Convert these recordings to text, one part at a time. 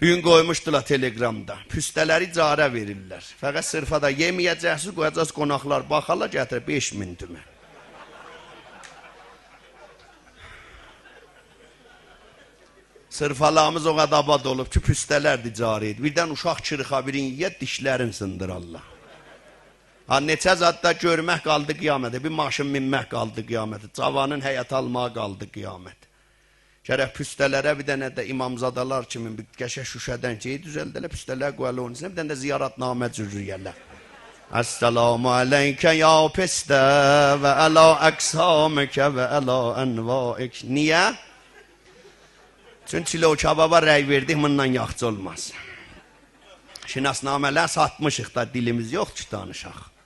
Bir gün qoymuşdular telegramda. Püstələri icarə verirlər. Fəqət sırfada yeməyəcəksiniz, qoyacaqsınız qonaqlar baxarlar, gətirib 5000 tümən. Sırfalarımız o qədər abad olub ki, püstələr də icarə edir. Birdən uşaq çırıxa birin yiyət, dişlərin sındırarlar. Ha, neçə zadda görmək qaldı qiyamətə, bir maşın minmək qaldı qiyamətə, cavanın həyat almağa qaldı qiyamət. Gərək püstələrə bir dənə də imamzadalar kimi bir qəşək şüşədən ki, düzəldələ püstələr qoyarlar onun içində, bir dənə də ziyaratnamə cürrüyərlər. Əssəlamu aleykə ya püstə və əla əqsaməkə və əla ənvaik. Niyə? Çünki çilo kababa rəy verdik, bundan yaxçı olmaz. Şinasnamələr satmışıq da, dilimiz yox ki, danışaq.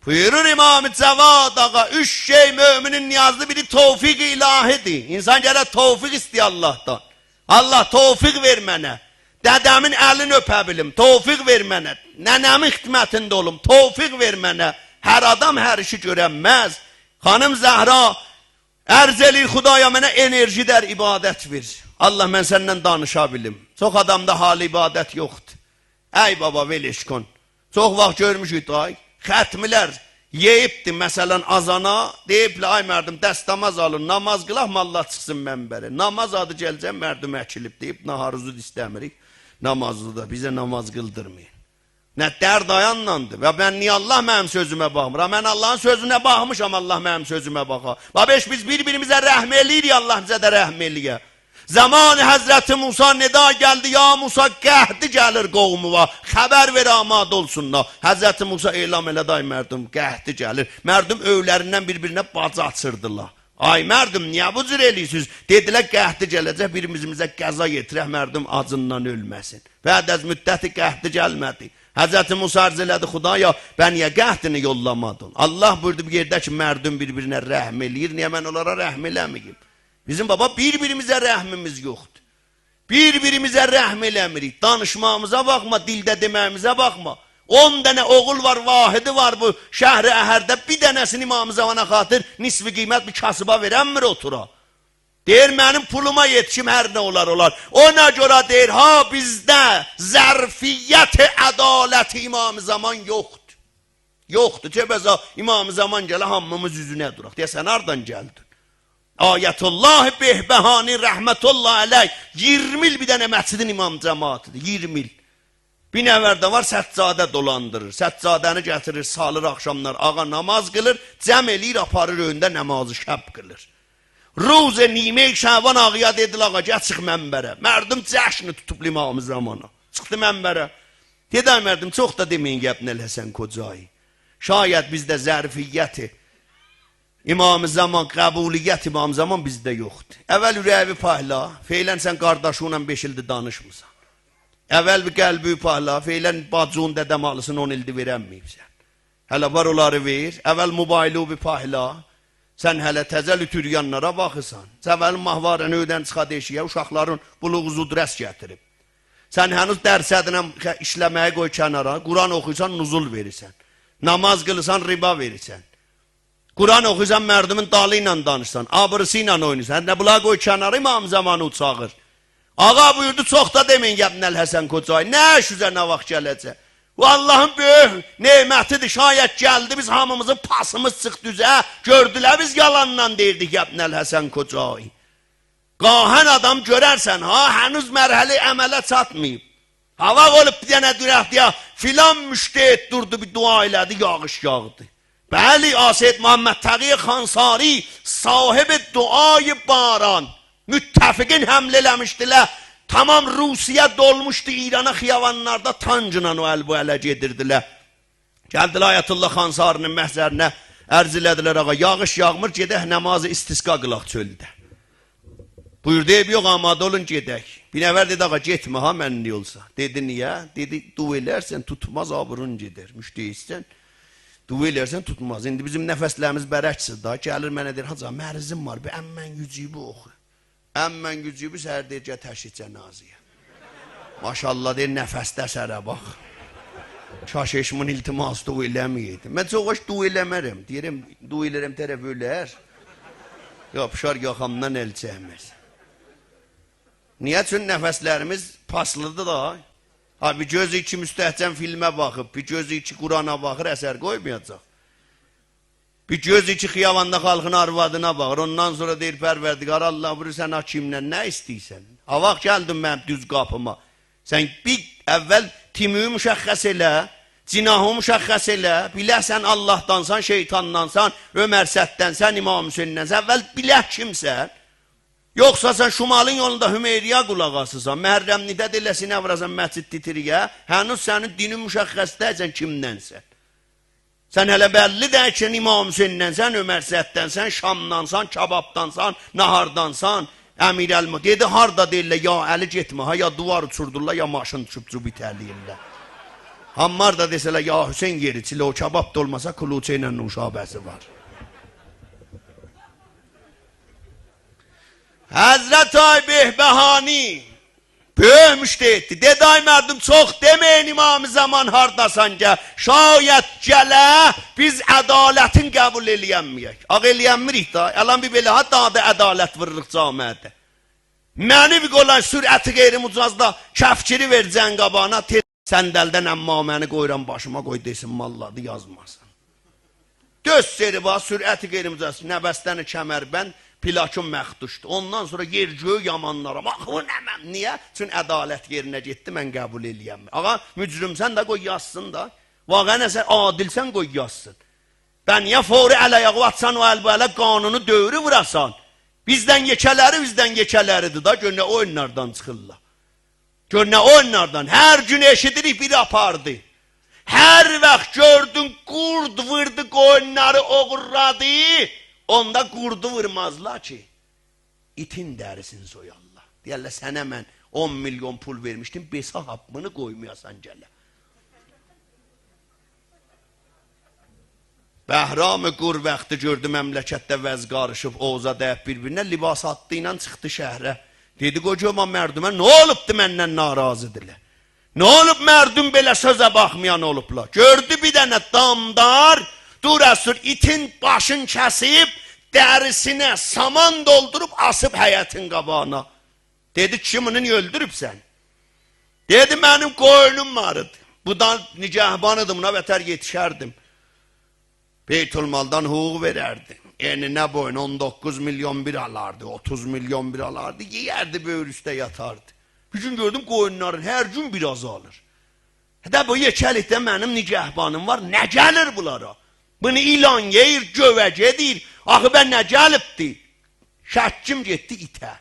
Buyurur İmam-ı Cavad ağa, 3 şey müminin niyazlı biri tevfik-i ilahidir. İnsan gərək tevfik istəyə Allah'tan. Allah tevfik ver mənə. Dədəmin əlini öpə bilim, tevfik ver mənə. Nənəmin xidmətində olum, tevfik ver mənə. Hər adam hər işi görənməz. Xanım Zəhra, ərz eləyir Xudaya mənə enerji dər, ibadət ver. Allah mən səndən danışa bilim. Çox adamda hal ibadət yoxdur. Ey baba veleşkon. Çox vaxt görmüşük ay. Xətmilər yeyibdir məsələn azana, deyiblər ay mərdim dəstəmaz alın, namaz qılaq mallah çıxsın mənbərə. Namaz adı gələcək mərdim əkilib deyib, naharuzu istəmirik, namazlı da bizə namaz qıldırmayın. Nə dərd ayanlandı və mən niyə Allah mənim sözümə baxmıram, mən Allahın sözünə baxmışam, Allah mənim sözümə baxa. Babeş biz bir-birimizə rəhm eləyirik, Allah bizə də rəhm eləyə. Zamanı Həzrəti Musa nida gəldi, ya Musa qəhdi gəlir qovmuva, xəbər ver amad olsunlar. Həzrəti Musa elam elədi, ay mərdim, qəhdi gəlir. Mərdim övlərindən bir-birinə bacı açırdılar. Ay mərdim, niyə bu cür eləyirsiniz? Dedilər, qəhdi gələcək, birimizimizə qəza yetirək, mərdim acından ölməsin. Bəd əz müddəti qəhdi gəlmədi. Həzrəti Musa arz elədi, Xudaya, bən niyə qəhdini yollamadın? Allah buyurdu bir yerdə ki, mərdim bir-birinə rəhm eləyir, niyə mən onlara rəhm eləməyim? Bizim baba bir-birimizə rəhmimiz yoxdur. Bir-birimizə rəhm eləmirik. Danışmamıza baxma, dildə deməyimizə baxma. 10 dənə oğul var, vahidi var bu şəhri əhərdə. Bir dənəsini İmam-ı Zamana xatır nisbi qiymət bir kasıba verənmir otura. Deyir, mənim puluma yetişim hər nə olar. Ona görə deyir, ha bizdə zərfiyyət-i ədaləti İmam-ı Zaman yoxdur. Yoxdur, cəbəza İmam-ı Zaman gələ hamımız üzünə duraq. Deyəsən, hardan gəldin? Ayətullah Behbəhani rəhmətullah əleyh 20 il bir dənə məscidin imam cəmaatidir, 20 il. Bir nəvərdə var, səccadə dolandırır, səccadəni gətirir, salır axşamlar, ağa namaz qılır, cəm eləyir, aparır önündə namazı şəb qılır. Ruz-i Nime-i Şəvan ağıya dedilər, ağa gəl çıx mənbərə, mərdim cəşni tutub İmam-ı Zamana, çıxdı mənbərə. Dedə mərdim, çox da deməyin Qəbnəl Həsən Kocayı, şayət bizdə zərfiyyəti, İmam-ı Zaman, qəbuliyyət İmam-ı Zaman bizdə yoxdur. Əvvəl ürəyi pahla, feylən sən qardaşınla 5 ildir danışmısan. Əvvəl bir qəlbi pahla, feylən bacığın dədəmalısını 10 ildir verənməyibsən. Hələ var onları ver, əvvəl mobaylı bir pahla, sən hələ təzəl ütüryanlara baxırsan. Əvvəl mahvarını ödən çıxa deşiyə, uşaqların buluğu zudrəs gətirib. Sən hənuz dərsədinə işləməyə qoy kənara, Quran oxuysan, nuzul verirsən. Namaz qılırsan, riba verirsən. Quran oxuysan, mərdimin dalı ilə danışsan, abrısı ilə oynayırsan, nə bula qoy kənarı İmam Zamanı uçağır. Ağa buyurdu, çox da deməyin Qəbnəl Həsən Kocayı, nə şüzə nə vaxt gələcək? Bu Allahın böyük neymətidir, şayət gəldi, biz hamımızın pasımız çıxdı üzə, gördülər biz yalandan deyirdik Qəbnəl Həsən Kocayı. Qahən adam görərsən, ha, hənuz mərhəli əmələ çatmayıb. Hava olub bir dənə dürəkdiyə, filan müştəhid durdu, bir dua elədi, yağış yağdı. Bəli, Asiyet Muhammed Təqiy Xansari, sahibi duayı baran, müttəfiqin həml eləmişdilər, tamam Rusiya dolmuşdu İrana xiyavanlarda tancınan o əl-bu ələ gedirdilər. Gəldilər Ayətullah Xansarinin məhzərinə, ərz elədilər, ağa, yağış yağmır, gedək namazı istisqa qılaq çöldə. Buyur, deyib, yox, amadə olun, gedək. Bir nəvər dedi, ağa, getmə, ha, mənli olsa. Dedi, niyə? Dedi, dua elərsən, tutmaz, aburun gedər, müştəhidsən. Dua elərsən tutmaz. İndi bizim nəfəslərimiz bərəkçidir da. Gəlir mənə deyir, haca, mərzim var, bir əmmən yücübü oxu. Əmmən yücübü səhər deyir, gəl təşhid cənazıya. Maşallah deyir, nəfəsdə sərə bax. Kaş eşimin iltiması dua eləməyəydim. Mən çox hoş dua eləmərəm. Deyirəm, dua elərəm tərəf ölər. Yapışar yaxamdan əl çəkməz. Niyə üçün nəfəslərimiz paslıdır da. Ha, bir gözü iki müstəhcən filmə baxıb, bir gözü iki Qurana baxır, əsər qoymayacaq. Bir gözü iki xiyavanda xalqın arvadına baxır, ondan sonra deyir, Pərverdigar Allah, buyur sən hakimlə nə istəyirsən? Ha, vaxt gəldin mənim düz qapıma. Sən bir əvvəl timi müşəxxəs elə, cinahı müşəxxəs elə, biləsən Allahdansan, şeytandansan, Ömər Səddənsən, İmam Hüseyninnənsən, əvvəl bilək kimsən? Yoxsa sən Şumalın yolunda Hümeyriyə qulaq asırsan, Məhərrəmnidə deləsinə vurasan məscid titiriyə, hənuz sənin dini müşəxxəsdəysən kimdənsən? Sən hələ bəlli deyək ki, İmam Hüseyninnənsən, Ömər Səddənsən, Şamdansan, kababdansan, nahardansan, Əmir Əlmə, dedi, harada deyirlər, ya əli getmə, ha, ya duvar uçurdurlar, ya maşın düşüb itəliyirlər. Hammar da desələr, ya Hüseyin yeriçilə, o kabab da olmasa, kuluçə ilə nuşabəsi var. Həzrət Ay Behbəhani böyümüş deyildi. Dedi ay mərdim çox deməyin İmam-ı Zaman hardasan gəl. Şayət gələ biz ədalətin qəbul eləyənməyək. Ağ eləyənmirik da. Əlan bir belə daha da ədalət vırırıq camiədə. Məni bir qolan sürəti qeyri-mucazda kəfkiri verəcən qabana səndəldən əmma məni qoyuram başıma qoy desin malladı yazmasın. Göz seri var sürəti qeyri-mucazda nəbəstəni kəmərbənd plakın məxduşdur. Ondan sonra yer-göy yamanlara. Baxı nəməm, niyə? Çünki ədalət yerinə getdi, mən qəbul eləyəm. Ağa, mücrümsən də qoy yazsın da. Vaqən əsən, adilsən qoy yazsın. Bən niyə fori əl-ayağı atsan o əl-bələ qanunu dövrü vurasan? Bizdən yekələridir da, gör nə oyunlardan çıxırlar. Gör nə oyunlardan. Hər gün eşidirik biri apardı. Hər vaxt gördün qurd vurdu qoyunları oğurladı. Onda qurdu vurmazlar ki, itin dərisini soyarlar. Deyərlər, sənə mən 10 milyon pul vermişdim, besa haqqını qoymayasan gələ. Bəhram-ı qur vaxtı gördü məmləkətdə vəz qarışıb, oğuza dəyib bir-birinə, libas hattı ilə çıxdı şəhrə. Dedi, qocama mərdümə, nə olubdu məndən narazıdırlar? Nə olub mərdüm belə sözə baxmayan olublar? Gördü bir dənə damdar, durasır itin başın kəsib, dərisinə saman doldurub asıb həyətin qabağına. Dedi, kimini öldürübsən? Dedi, mənim qoyunum vardı. Budan nicəhbanıdım, buna vətər yetişərdim. Beytulmaldan hüquq verərdi. Eninə boyun 19 milyon bir alardı, 30 milyon bir alardı, yiyərdi böyür üstə yatardı. Bir gün gördüm qoyunların hər gün biraz alır. Hədə bu yekəlikdə mənim nicəhbanım var, nə gəlir bunlara? Bunu ilan yeyir, gövəc edir. Axı bən nə gəlibdi? Şəkkim getdi itə.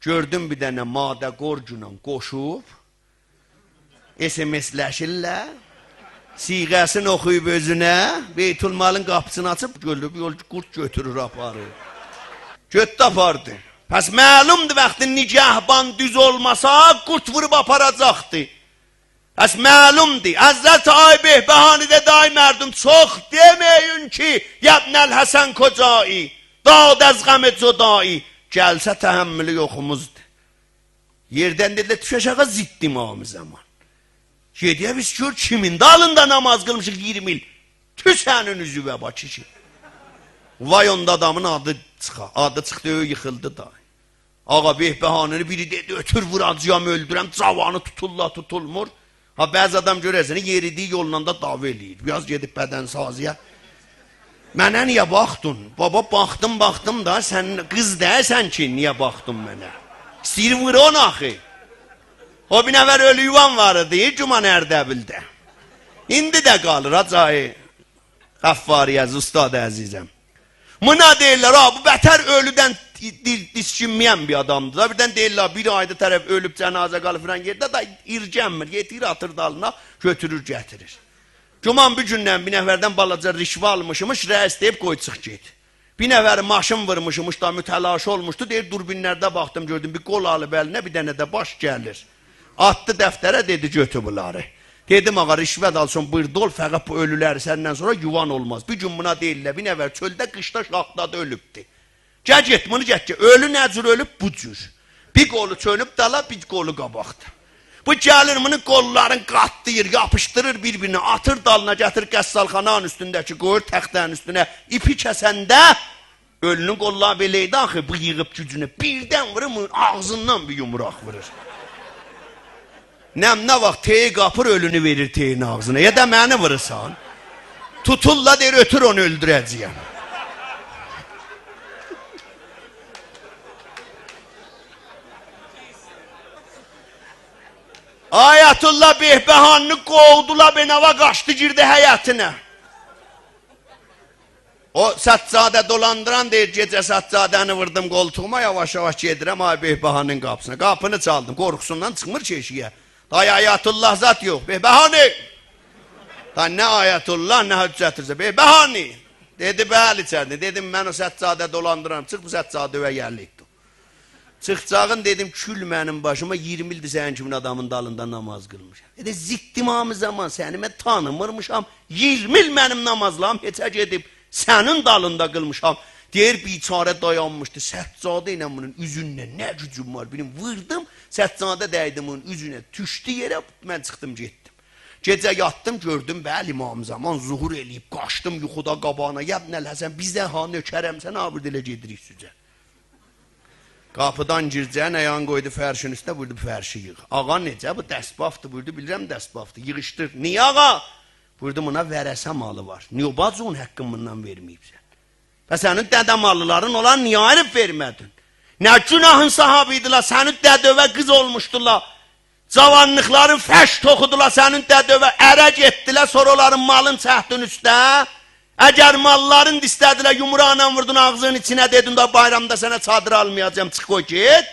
Gördüm bir dənə madə qorcunla qoşub, SMS-ləşirlər, siğəsini oxuyub özünə, Beytulmalın qapısını açıb, gördüm, qurt götürür aparır. Götdü apardı. Pəs məlumdur vaxtı nicəhban düz olmasa, qurt vurub aparacaqdı. Pəs məlumdur, Həzrət Ay Behbəhanidə day mərdum, çox deməyin ki, yəbnəl Həsən Kocai, dad əz qəmi codai, gəlsə təhəmmülü yoxumuzdur. Yerdən dedilə, tüşəşəqə zidd İmam-ı Zaman. Gediyə biz gör, kimin dalında namaz qılmışıq 20 il, tüsənin üzüvə bakı ki. Vay onda adamın adı çıxdı, yıxıldı da. Ağa Behbəhanini biri dedi, ötür vuracağım, öldürəm, cavanı tutulmur. Ha, bəzi adam görəsəni yeridiyi yolla da dava eləyir. Biraz gedib bədənsaziyə. Mənə niyə baxdın? Baba, baxdım da, sən qız deyəsən ki, niyə baxdın mənə? İstəyir vur onu axı. O bir nəvər ölü yuvan vardı, Cuman Ərdəbildə. İndi də qalır, acayı. Xəffariyəz, ustad əzizəm. Buna deyirlər, bu bətər ölüdən diskinməyən bir adamdır da. Birdən deyirlər, bir ayda tərəf ölüb cənazə qalıb filan yerdə da ircənmir. Yetir, atır dalına, götürür, gətirir. Cuman bir gündən bir nəfərdən balaca rişvə almışmış, rəis deyib qoy çıx get. Bir nəfəri maşın vırmışmış da mütəlaşı olmuşdu. Deyir, durbinlərdə baxdım, gördüm, bir qol alıb əlinə, bir dənə də baş gəlir. Atdı dəftərə, dedi, götü bunları. Dedim, ağa, rişvət alsın, buyurdu ol, fəqət bu ölüləri səndən sonra yuvan olmaz. Bir gün buna deyirlər, bir nəfər çöldə, qışda, şaxtada ölübdür. Gəl get, bunu get ki, ölü nə cür ölüb, bu cür. Bir qolu çönüb dala, bir qolu qabaqda. Bu gəlir, bunu qolların qatlayır, yapışdırır bir-birini, atır dalına, gətir qəssalxananın üstündəki, qoyur təxtənin üstünə, ipi kəsəndə, ölünün qolları beləydi axı, bu yığıb gücünü, birdən vurur, ağzından bir yumuraq vurur. Nə vaxt teyi qapır ölünü verir teyin ağzına. Ya da məni vırırsan. Tutulla deyir ötür onu öldürəcəyəm. Ayətullah Behbəhanını qovdular benava qaçdı girdi həyətinə. O Səccadə dolandıran deyir gecə Səccadəni vırdım qoltuğuma yavaş-yavaş gedirəm ay Behbəhanın qapısına. Qapını çaldım qorxusundan çıxmır keşiyə. Day Ayətullah zat yox. Behbəhanı. Da nə Ayətullah nə hüccətirsə. Behbəhanı. Dedi bəli içərdi. Dedim mən o Səccadə dolandıram. Çıx bu Səccadə və gəllikdir. Çıxacağın dedim kül mənim başıma 20 ildir sənin kimin adamın dalında namaz qılmışam. Dedi ziktimamı zaman səni mən tanımırmışam. 20 il mənim namazlarım heçə gedib sənin dalında qılmışam. Deyir biçarə dayanmışdı. Səccadə ilə bunun üzünlə nə gücüm var bilim. Vırdım Səccadə dəydim onun üzünə. Düşdü yerə mən çıxdım getdim. Gecə yatdım gördüm bəli imam zaman zuhur eləyib qaçdım yuxuda qabağına. Yəbn Həsən bizdən ha nökərəm sən abid elə gedirik sücə. Qapıdan gircən ayağını qoydu fərşin üstə buyurdu fərşi yığ. Ağa necə bu dəsbafdır buyurdu bilirəm dəsbafdır yığışdır. Niyə ağa? Buyurdu buna vərəsə malı var. Niyə bacın haqqın bundan verməyibsən? Və sənin dədə mallıların olan niyə ayrıb vermədin? Nə günahın sahabıydılar sənin dədövə qız olmuşdular. Cavanlıqların fəş toxudular sənin dədövə ərə getdilər sonra onların malın çəhdin üstə. Əgər malların istədilər yumuraqla vurdun ağzının içinə dedin da bayramda sənə çadır almayacağım çıx qoy get.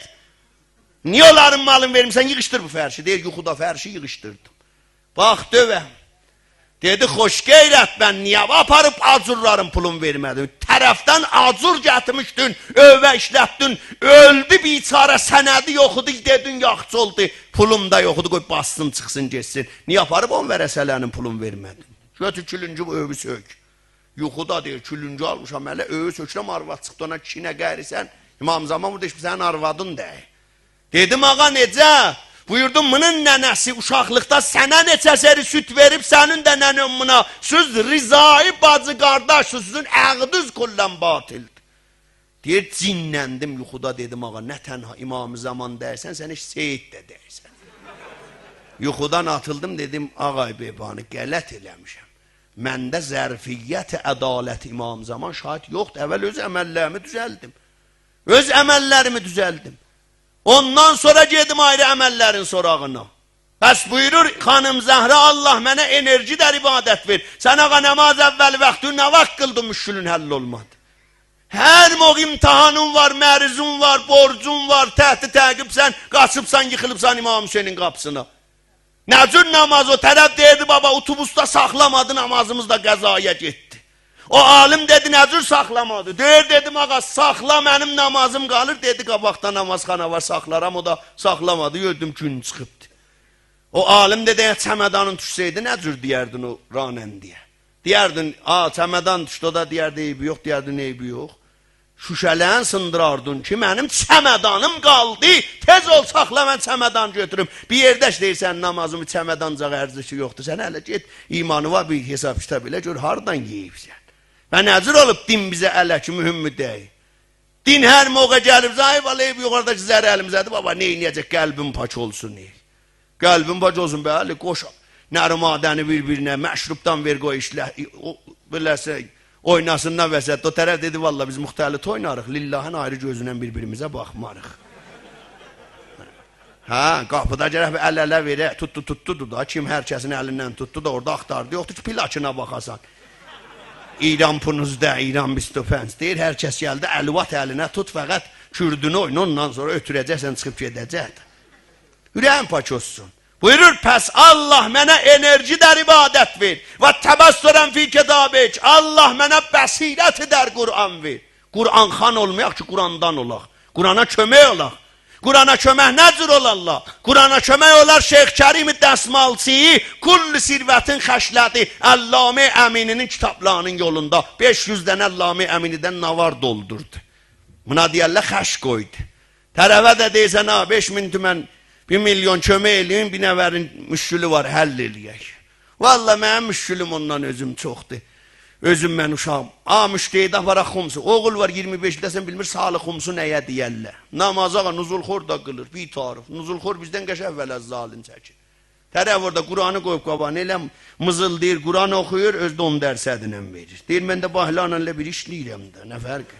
Niyə onların malını vermişsən yığışdır bu fərşi. Deyir yuxuda fərşi yığışdırdım. Bax dövə. Dedi xoş qeyrət mən niyə aparıb acurların pulun vermədim. Tərəfdən acur gətirmişdin, övə işlətdin, öldü biçarə sənədi yoxudu, dedin yaxçı oldu, pulum da yoxudu, qoy bassın çıxsın geçsin. Niyə aparıb on vərəsələrin pulun vermədin. Götür külüncü bu övü sök. Yuxuda deyir külüncü almışam hələ övü sökürəm arvad çıxdı ona kinə qayrisən. İmam zaman burada işbə sənin arvadın deyil. Dedim ağa necə? Buyurdum bunun nənəsi uşaqlıqda sənə neçəsəri süt verib sənin də nənəm buna. Siz rizai bacı qardaşsınız, sizin əqdüz kullən batildir. Deyir cinləndim yuxuda dedim ağa nə tənha imam zaman dəysən sən heç seyid də dəysən. Yuxudan atıldım dedim ağay Behbəhanı qələt eləmişəm. Məndə zərfiyyət ədalət imam zaman şahid yoxdur. Əvvəl öz əməllərimi düzəldim. Öz əməllərimi düzəldim. Ondan sonra gedim ayrı əməllərin sorağına. Bəs buyurur xanım Zəhra Allah mənə enerji də ibadət ver. Sən ağa namaz əvvəl vaxtı nə vaxt qıldın müşkülün həll olmadı. Hər moq imtihanın var, mərizun var, borcun var, təhti təqibsən, qaçıbsan, yıxılıbsan İmam Hüseynin qapısına. Nə cür namaz o tərəf deyirdi baba, otobusda saxlamadı namazımız da qəzaya getdi. O alim dedi nə cür saxlamadı. Deyir dedim ağa saxla mənim namazım qalır. Dedi qabaqda namazxana var saxlaram o da saxlamadı. Gördüm gün çıxıbdı. O alim dedi çəmədanın düşsəydi nə cür deyərdin o ranən deyə. Deyərdin çəmədan düşdü o da deyərdi eybi yox deyərdin eybi yox. Şüşələn sındırardın ki mənim çəmədanım qaldı. Tez ol saxla mən çəmədan götürüm. Bir yerdə deyirsən namazımı çəmədancaq ərzişi yoxdur. Sən hələ get imanı var bir hesab kitab ilə gör hardan yeyibsən. Və nəcür olub din bizə ələ ki, mühüm mü deyil. Din hər moğa gəlib, zahib alayıb, yuxardakı zəri əlimizədir, baba, neyniyəcək, qəlbim paç olsun, neyil. Qəlbim paç olsun, bəli, qoş, nərimadəni bir-birinə, məşrubdan ver, qoy işlə, biləsə, oynasından vəsət. O tərəf dedi, valla, biz müxtəlit oynarıq, lillahın ayrı gözündən bir-birimizə baxmarıq. Hə, qapıda gərək əl-ələ verə, tutdu da, kim hər kəsin əlindən tutdu da, orada axtardı, yoxdur ki, plakına baxasan. İran punuzda, İran bistofəns deyir, hər kəs gəldi, əlvat əlinə tut, fəqət kürdünü oyun, ondan sonra ötürəcəksən, çıxıb gedəcəkdir. Ürəyən pak olsun. Buyurur, pəs Allah mənə enerji dər ibadət ver və təbəssürən fi kitabik, Allah mənə bəsirət edər Qur'an ver. Qur'an xan olmayaq ki, Qur'andan olaq, Qur'ana kömək olaq. Qur'ana kömək nəcür olarlar? Qur'ana kömək olar Şeyx Kərim Dəsmalçıyı kulli sirvətin xəşlədi Əllamə Əmininin kitablarının yolunda 500 dənə Əllamə Əminidən navar doldurdu. Buna deyərlər xəş qoydu. Tərəvə də deysən, 5000 tümən 1 milyon kömək eləyin, bir nəvərin müşkülü var, həll eləyək. Valla mənim müşkülüm ondan özüm çoxdur. Özüm mən uşağım. Müşteydə aparaq xumsu. Oğul var 25-dəsən bilmir, sağlı xumsu nəyə deyərlər. Namazağa nuzulxor da qılır, bir tarif. Nuzulxor bizdən qəş əvvələ zalim çəkir. Tərəf orada Qur'anı qoyub qabağına, elə mızıldayır, Qur'an oxuyur, özdə onun dərsədinə verir. Deyir, mən də bahlanla elə bir işləyirəm də, nə fərq?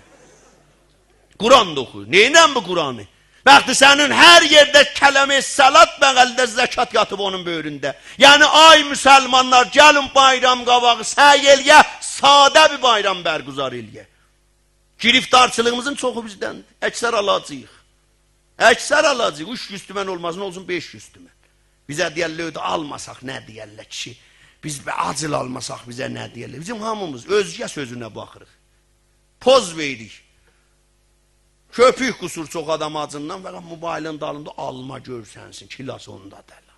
Qur'an da oxuyur. Neynən bu Qur'anı? Bəxti sənin hər yerdə kələmə salat bəğəldə zəkat yatıb onun böyründə. Yəni, ay müsəlmanlar, gəlin bayram qabağı, səy eləyə, sadə bir bayram bərquzar eləyə. Giriftarçılığımızın çoxu bizdəndir. Əksər alacağıq. Əksər alacağıq. 300 tümən olmasın, olsun 500 tümən. Bizə deyərlər, almasaq nə deyərlər ki? Biz acil almasaq bizə nə deyərlər? Bizim hamımız özgə sözünə baxırıq. Poz veririk. Köpük qusur çox adam acından, fəqət mobailin dalında alma görsənsin, kilas onda dələ.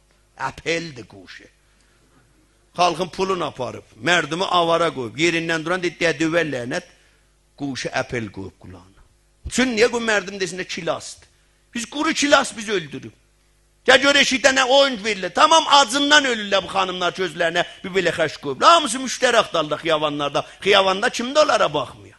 Əpeldir quşu. Xalqın pulunu aparıb, mərdimi avara qoyub, yerindən duran deyək, dövə lənət, quşu əpel qoyub qulağına. Çünki niyə qoyub mərdim desində kilasdır? Biz quru kilas biz öldürüb. Gəl gör eşikdə nə oyunc verirlər. Tamam acından ölürlər bu xanımlar gözlərinə bir belə xəş qoyub. Hamısı müştəri axtarlar xiyavanlarda. Xiyavanda kimdə onlara baxmıyor?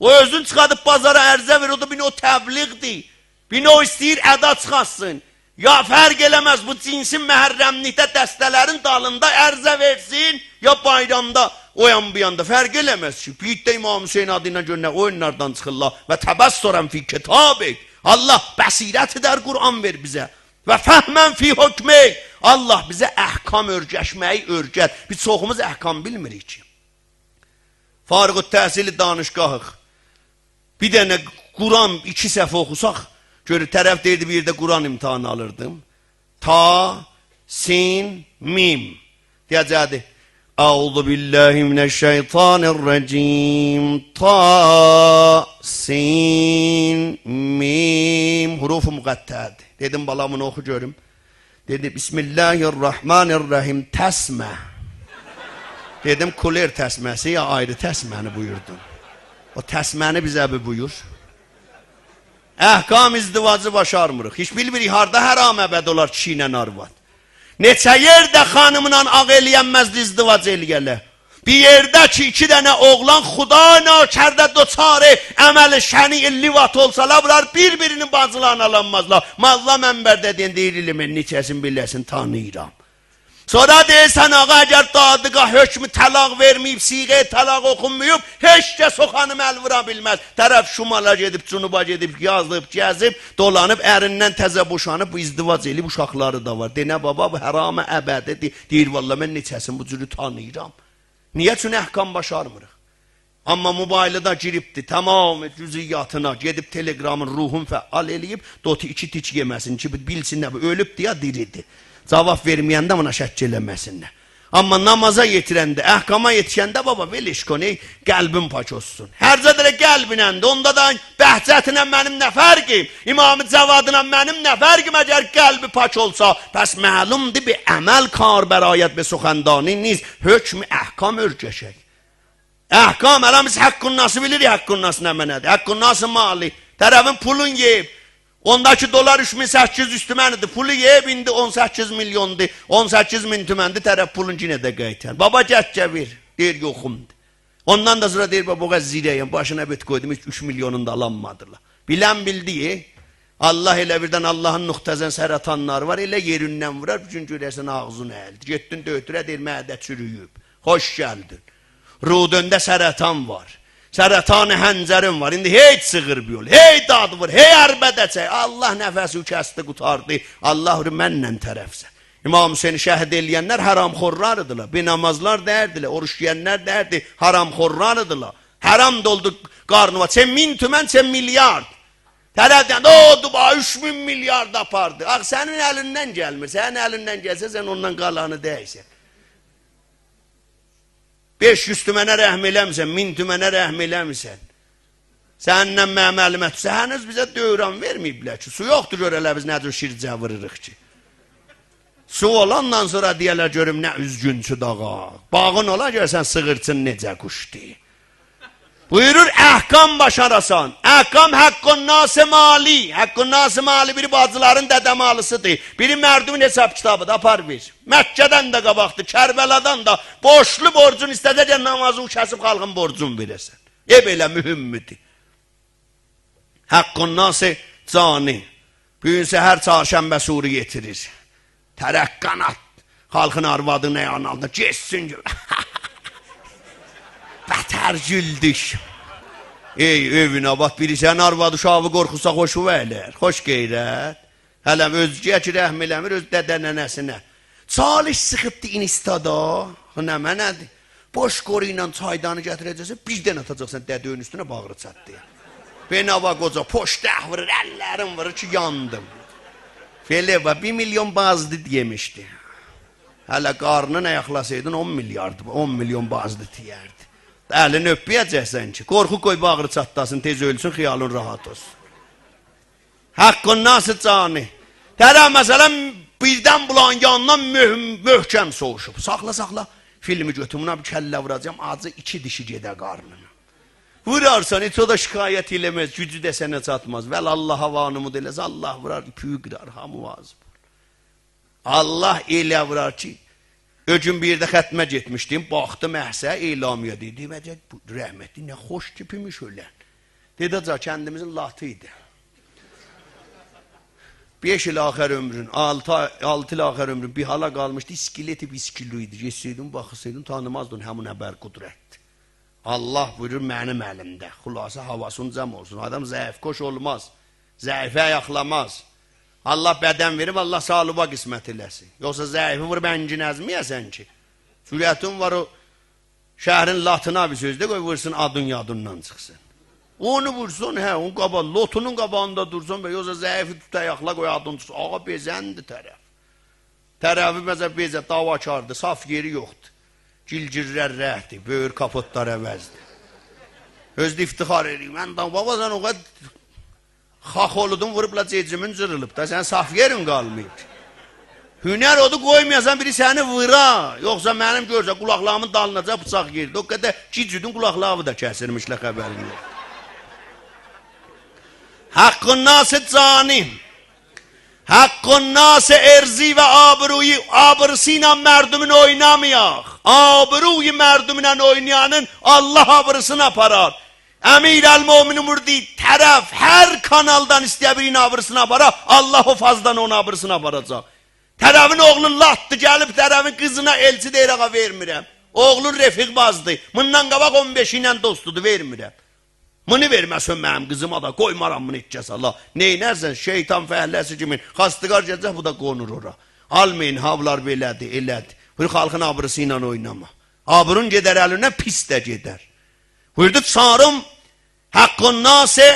O özün çıxadıb bazara ərzə verir, o da bir o təbliğdir. Bir o istəyir əda çıxarsın. Ya fərq eləməz bu cinsin məhərrəmlikdə dəstələrin dalında ərzə versin, ya bayramda o yan bu yanda fərq eləməz ki. Bir də İmam Hüseyin adıyla görünə oyunlardan çıxırlar və təbəssürən fi kitabik. Allah bəsirət edər, Qur'an ver bizə. Və fəhmən fi hükmək. Allah bizə əhkam örgəşməyi örgət. Biz çoxumuz əhkam bilmirik ki. Farıq-ı təhsili danışqahıq. Bir dənə Qur'an 2 səfə oxusaq, görür, tərəf deyirdi bir yerdə Qur'an imtihanı alırdım. Ta, sin, mim. Deyəcəkdi. Əuzu billahi minəşşeytanirracim. Ta, sin, mim. Hurufu müqəttədir. Dedim, balamını oxu görüm. Dedi, Bismillahirrahmanirrahim. Təsmə. Dedim, kuler təsməsi ya ayrı təsməni buyurdun. O təsməni bizə bir buyur. Əhkam izdivacı başarmırıq. Hiç bilmirik, harda həram əbəd olar kişi ilə arvad. Neçə yerdə xanımla ağ eləyənməzdi izdivac eləyələ. Bir yerdə ki, 2 dənə oğlan xuda nökərdə doçarı əməli şəni illivat olsalar, bunlar bir-birinin bacılarını alanmazlar. Malla mənbərdə deyir, mən neçəsin biləsin, tanıyıram. Sonra deyirsən, ağa, əgər dadıqa hökmü təlaq verməyib, siğə təlaq oxunmuyub, heç kəs o xanım əl vura bilməz. Tərəf şumala gedib, cunuba gedib, yazıb, gəzib, dolanıb, ərindən təzə boşanıb, bu izdivac elib, uşaqları da var. Denə, baba, bu həramə əbədi, deyir, valla, mən neçəsin, bu cürü tanıyıram. Niyə? Çünki əhkam başarmırıq. Amma mobaylıda giribdi, tamamı cüziyyatına, gedib telegramın ruhun fəal eləyib, doti 2 tiç yeməsin ki, bilsin nə bu, ölübdü ya, diridir. Cavab verməyəndə buna şəkk eləməsinlər. Amma namaza yetirəndə, əhkama yetişəndə, baba, velişkoni, qəlbin pak olsun. Hərcədə qəlbinəndə, onda da bəhcətinə mənim nə fərqim, İmam-ı Cavadına mənim nə fərqim, əgər qəlbi pak olsa, bəs məlumdur bir əməl kar bərayət və suxəndani niz, hökm əhkam örgəşək. Əhkam, ələ biz həkkun nası bilirik, həkkun nası nə mənədir, həkkun nası mali, tərəfin pulun yeyib, ondaki dolar 3800 tümənidir, pulu yeyib indi 18 milyondur, 18 min tüməndi, tərəf pulun cinə də qaytar. Baba gətcə ver, deyir, yoxumdur. Ondan da sonra deyir, baba, zirəyəm, başına bet qoydum, hiç 3 milyonunu da alanmadılar. Bilən bildi, Allah elə birdən Allahın nüqtəzən sərətanlar var, elə yerindən vurar, bütün görəsən ağzını əldir. Getdin döytürə, deyir, mədə çürüyüb, xoş gəldin. Rudöndə sərətan var. Sərətanı həncərin var, indi hey sığır bir yol, hey dadı var, hey ərbədəcək, Allah nəfəsi kəsdi, qutardı, Allah mənlə tərəfsə. İmam Hüseyni şəhid eləyənlər haramxorlarıdırlar, binamazlar dərdilər, oruç yiyənlər dərdi, haramxorlarıdırlar, haram doldu qarnıva, sen 1000 tümən, sen milyard. Tərəfdən, o duba 3000 milyard apardı, ax sənin əlindən gəlmir, sənin əlindən gəlsə, sən ondan qalanı dəysən. 500 tümənə rəhm eləmsən, 1000 tümənə rəhm eləmsən. Səndən məməlmət, səhəniz bizə dövran verməyiblər ki, su yoxdur görələ biz nədir şircə vırırıq ki. Su olandan sonra deyələr görüm nə üzgüncü dağa. Bağın ola görsən sığırçın necə quşdur. Buyurur, əhkam başarasan. Əhkam həqqun nası mali. Həqqun nası mali biri bacıların dədəmalısıdır. Biri mərdumin hesab kitabıdır, apar ver. Məkkədən də qabaqdır, Kərbəladan da borçlu borcun istədəcək namazı kəsib xalqın borcun verəsən. Belə mühümmidir. Həqqun nası cani. Bugün səhər çarşənbə suri yetirir. Tərəqqanat. Xalqın arvadı nə yanalda geçsin gör. Bətər güldük. Ey övün abad biri sən arvadı uşağı qorxusa xoşu vələr. Xoş qeyrət. Hələm özgəyə ki rəhm eləmir öz dədə nənəsinə. Çalış sıxıbdı instada. Nə mənədir? Boş qoru ilə çaydanı gətirəcəksən, birdən atacaqsan dədəyin üstünə bağırı çatdı. Benava qoca poştəh vurur, əllərim vurur ki yandım. Feleva 1 milyon bazdı demişdi. Hələ qarnın ayaqlasaydın 10 milyardı, 10 milyon bazdı deyərdi. Əlini öpməyəcəksən ki, qorxu qoy bağırı çatlasın, tez ölsün, xiyalın rahat olsun. Haqqın nasıl cani? Tərə məsələn birdən bulan yandan möhkəm soğuşub. Saxla. Filmi götüm, buna bir kəllə vuracağım, acı 2 dişi gedə qarnına. Vurarsan, heç o da şikayət eləməz, gücü də sənə çatmaz. Vəl Allah havanımı deləz, Allah vurar, ipi qırar, hamı vazib. Allah elə vurar ki, öcün bir yerdə xətmə getmişdim, baxdım əhsə, elamiyə dedi, rəhmətli, nə xoş tipimiş ölən. Dedaca, kəndimizin latı idi. 5 il axər ömrün, 6 il axər ömrün bir hala qalmışdı, iskeleti biskillu idi. Geçsəydin, baxısaydın, tanımazdın həmin həbər qudrətdir. Allah buyurur mənim əlimdə. Xulasa havasını cəm olsun. Adam zəif qoş olmaz. Zəifə ayaqlamaz. Allah bədən verib, Allah sağlığa qismət eləsin. Yoxsa zəifi vurub əncin əzməyəsən ki. Sürətin var o şəhrin latına bir sözdə qoy vursun adın yadından çıxsın. Onu vursun, onun qabağı, lotunun qabağında dursun və yoxsa zəifi tut ayaqla qoy adın çıxsın. Ağa bezəndir tərəf. Tərəfi məzə bezə, davakardır, saf yeri yoxdur. Cilcirlər rəhdir, böyür kapotlar əvəzdir. Özdə iftixar edir. Mən da baba sən o qədər xax oludun vurubla cecimin cırılıb da, sən saf yerin qalmayıb. Hünər odu qoymayasan biri səni vıra. Yoxsa mənim görsə qulaqlarımın dalınacaq bıçaq yerdi. O qədər cicüdün qulaqlarını da kəsirmişlə xəbərin yox. Haqqın nası canim. Haqqın nası erzi və abruyu, abrısıyla mərdumun oynamayaq. Abruyu mərdumunla oynayanın Allah abrısını aparar. Əmir-əl-Müminin murdi tərəf hər kanaldan istəyə birin abrısını aparar. Allah o fazdan onun abrısını aparacaq. Tərəvin oğlun latdı, gəlib tərəvin qızına elçi deyir, ağa vermirəm. Oğlun refiq bazdı, bundan qabaq 15 ilə dostudur, vermirəm. Bunu verməsən mənim qızıma da, qoymaram bunu içəcəs Allah. Neynərsən, şeytan fəhləsi kimin, xastıqar gələcək, bu da qonur ora. Almayın, havlar belədir, elədir. Buyur, xalqın abrısı ilə oynama. Abrın gedər əlinə, pis də gedər. Buyurdu, çarım, haqqın nası,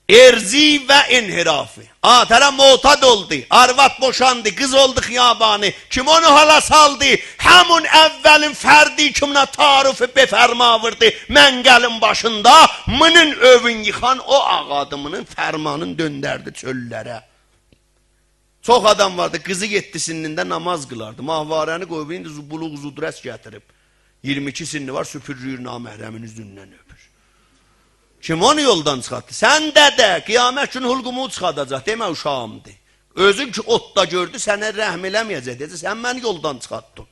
erzi və inhirafi. Tərə motad oldu, arvat boşandı, qız oldu xiyabani. Kim onu hala saldı? Həmun əvvəlin fərdi kimlə tarifi befərma vurdu. Məngəlin başında mının övün yıxan o ağadımının fərmanın döndərdi çöllərə. Çox adam vardı, qızı 7 sinində namaz qılardı. Mahvarəni qoyub, indi buluq zudrəs gətirib. 22 sinni var, süpürrüyür naməhrəmin üzündən öpür. Kim onu yoldan çıxartdı? Sən dədə, qiyamət günü hulqumu çıxardacaq, demə uşağımdır. Özün ki, otda gördü, sənə rəhm eləməyəcək, deyəcək, sən məni yoldan çıxartdın.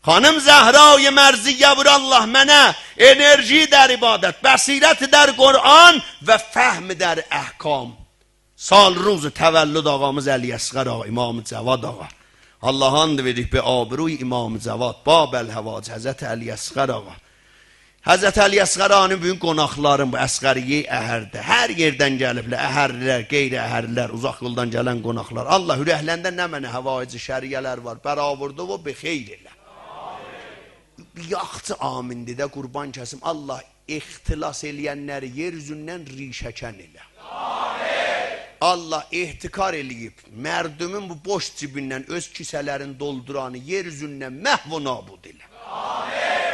Xanım Zəhra-i Mərziyyə vur Allah mənə enerji dər ibadət, bəsirət dər Qur'an və fəhm dər əhkam. Sal ruzu təvəllüd ağamız Əli Əsqər ağa, İmam-ı Cəvad ağa. Allah and verib be abruy İmam-ı Cəvad, Babəl Həvac, Həzət Əli Əsqər ağa. Həzət Əli Əsqər ağanın büyük qonaqların bu Əsqəriyyə əhərdə. Hər yerdən gəliblər, əhərlilər, qeyri-əhərlilər, uzaq yoldan gələn qonaqlar. Allah ürəklərində nə mənə həvaici şəriyələr var, bəravurdu o bixeyr elə. Bir yaxçı amindir də qurban kəsim, Allah ixtilas eləyənləri yer üzündən rişəkən elə. Allah ehtikar eləyib, mərdumun bu boş cibindən öz kisələrin dolduranı yer üzündən məhv və nabud elə.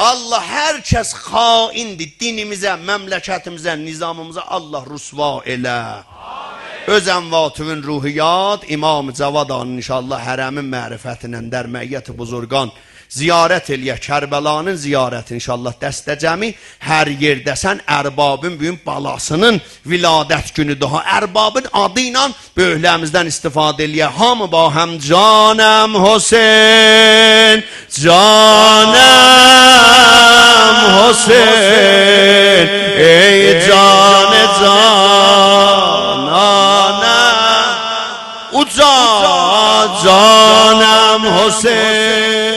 Allah hər kəs xaindir, dinimizə, məmləkətimizə, nizamımıza Allah rüsva elə. Öz ənvatüvün ruhiyyat, İmam-ı Cəvad anın inşallah hərəmin mərifətinə, dərməyyət-i buzurgan, ziyarət eləyə, Kərbəlanın ziyarəti inşallah dəstəcəmi, hər yerdəsən ərbabın büyük balasının viladət günü daha, ərbabın adı ilə böyüklərimizdən istifadə eləyə, hamı ba həm canəm Hüseyin, canəm Hüseyin, ey canı cananəm, uca canəm Hüseyin